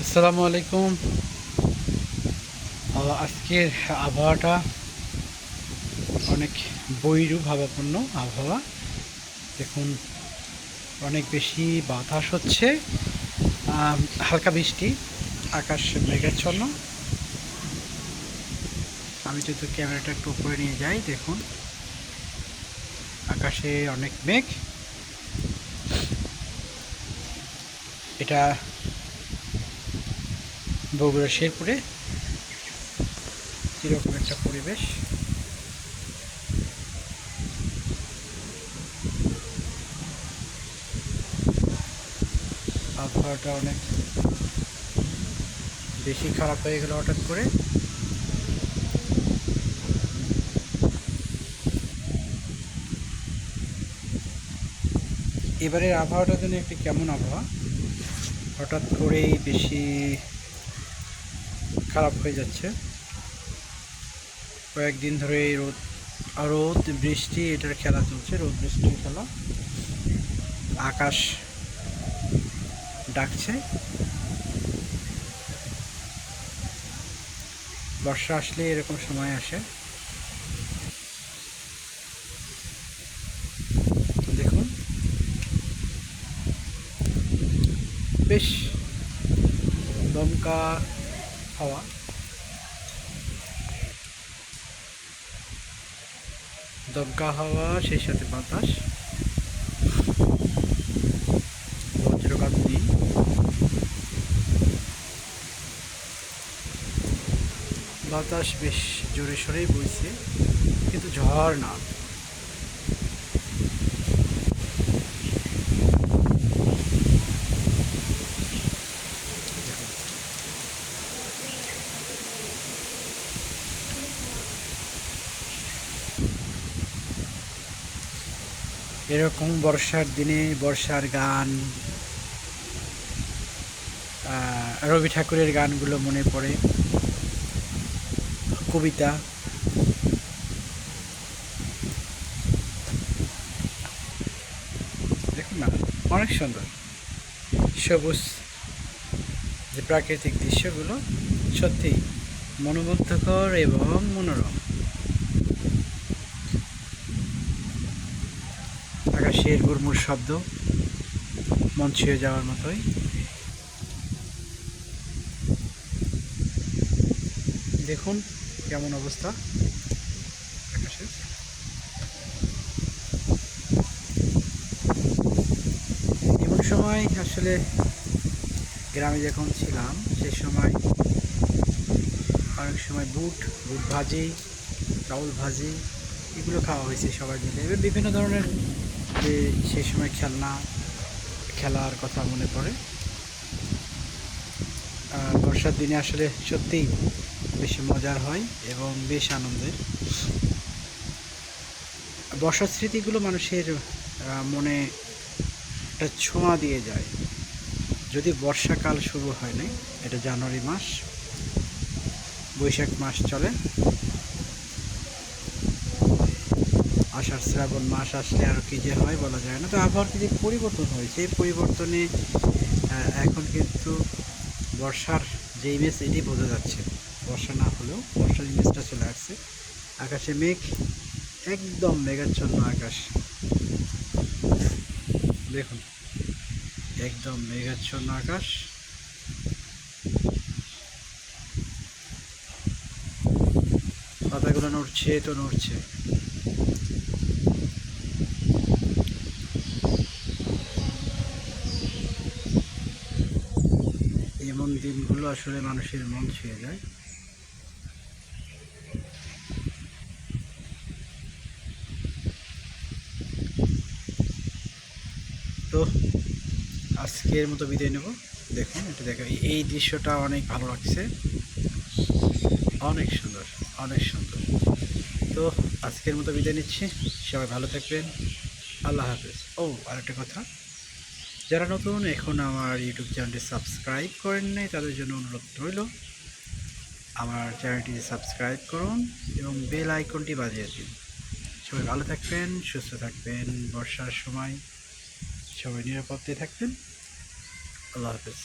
আসসালামু আলাইকুম। আজকের আবহাওয়াটা অনেক বৈরূভাবাপন্ন আবহাওয়া। দেখুন, অনেক বেশি বাতাস হচ্ছে, হালকা বৃষ্টি, আকাশ মেঘাচ্ছন্ন। আমি যদি ক্যামেরাটা একটু উপরে নিয়ে যাই, দেখুন আকাশে অনেক মেঘ। এটা বগুড়া শেরপুরে কীরকম একটা পরিবেশ। আবহাওয়াটা অনেক বেশি খারাপ হয়ে গেল হঠাৎ করে। এবারের আবহাওয়াটা যেন একটি কেমন আবহাওয়া, হঠাৎ করেই বেশি খারাপ হয়ে যাচ্ছে। কয়েকদিন ধরে রোদ বৃষ্টি এটার খেলা চলছে, রোদ বৃষ্টির খেলা। আকাশ ডাকছে। বর্ষা আসলে এরকম সময় আসে। দেখুন, বেশ দমকা হাওয়া, সেই সাথে বাতাস, বজ্রপাত নেই। বাতাস বেশ জোরে সোরেই বইছে, কিন্তু ঝড় না। এরকম বর্ষার দিনে বর্ষার গান, রবি ঠাকুরের গানগুলো মনে পড়ে, কবিতা। দেখুন না, অনেক সুন্দর সবুজ যে প্রাকৃতিক দৃশ্যগুলো, সত্যি মনোমুগ্ধকর এবং মনোরম। আকাশের গুড়মুড় শব্দ মন ছুঁয়ে যাওয়ার মতোই। দেখুন কেমন অবস্থা আকাশের। এমন সময় আসলে গ্রামে যখন ছিলাম, সেই সময় অনেক সময় বুট ভাজি, চাউল ভাজি, এগুলো খাওয়া হয়েছে সবাই মিলে। এবার বিভিন্ন ধরনের যে সেই সময় খেলার কথা মনে পড়ে। বর্ষার দিনে আসলে সত্যিই বেশি মজার হয় এবং বেশ আনন্দের। বর্ষার স্মৃতিগুলো মানুষের মনে একটা ছোঁয়া দিয়ে যায়। যদি বর্ষাকাল শুরু হয় নাই, এটা জানুয়ারি মাস, বৈশাখ মাস চলে, আষাঢ় শ্রাবণ মাস আসলে আর কি যে হয় বলা যায় না। তো আবহাওয়ার যে পরিবর্তন হয়েছে, এই পরিবর্তনে এখন কিন্তু বর্ষার যে ইমেজ, এটি বোঝা যাচ্ছে। বর্ষা না হলেও বর্ষার ইমেজটা চলে আসছে। আকাশে মেঘ, একদম মেঘাচ্ছন্ন আকাশ। দেখুন, একদম মেঘাচ্ছন্ন আকাশ। পাতাগুলো নড়ছে তো নড়ছে। এমন দিনগুলো আসলে মানুষের মন ছুঁয়ে যায়। তো আজকের মতো বিদায় নেব। দেখুন, এটা দেখো, এই দৃশ্যটা অনেক ভালো লাগছে, অনেক সুন্দর, অনেক সুন্দর। তো আজকের মতো বিদায় নিচ্ছি। সবাই ভালো থাকবেন। আল্লাহ হাফেজ। আরেকটা কথা, যারা নতুন এখন আমার ইউটিউব চ্যানেলটি সাবস্ক্রাইব করেন নাই, তাদের জন্য অনুরোধ রইল, আমার চ্যানেলটি সাবস্ক্রাইব করুন এবং বেল আইকনটি বাজিয়ে দিন। সবাই ভালো থাকবেন, সুস্থ থাকবেন। বর্ষার সময় সবাই নিরাপদে থাকবেন। আল্লাহ হাফেজ।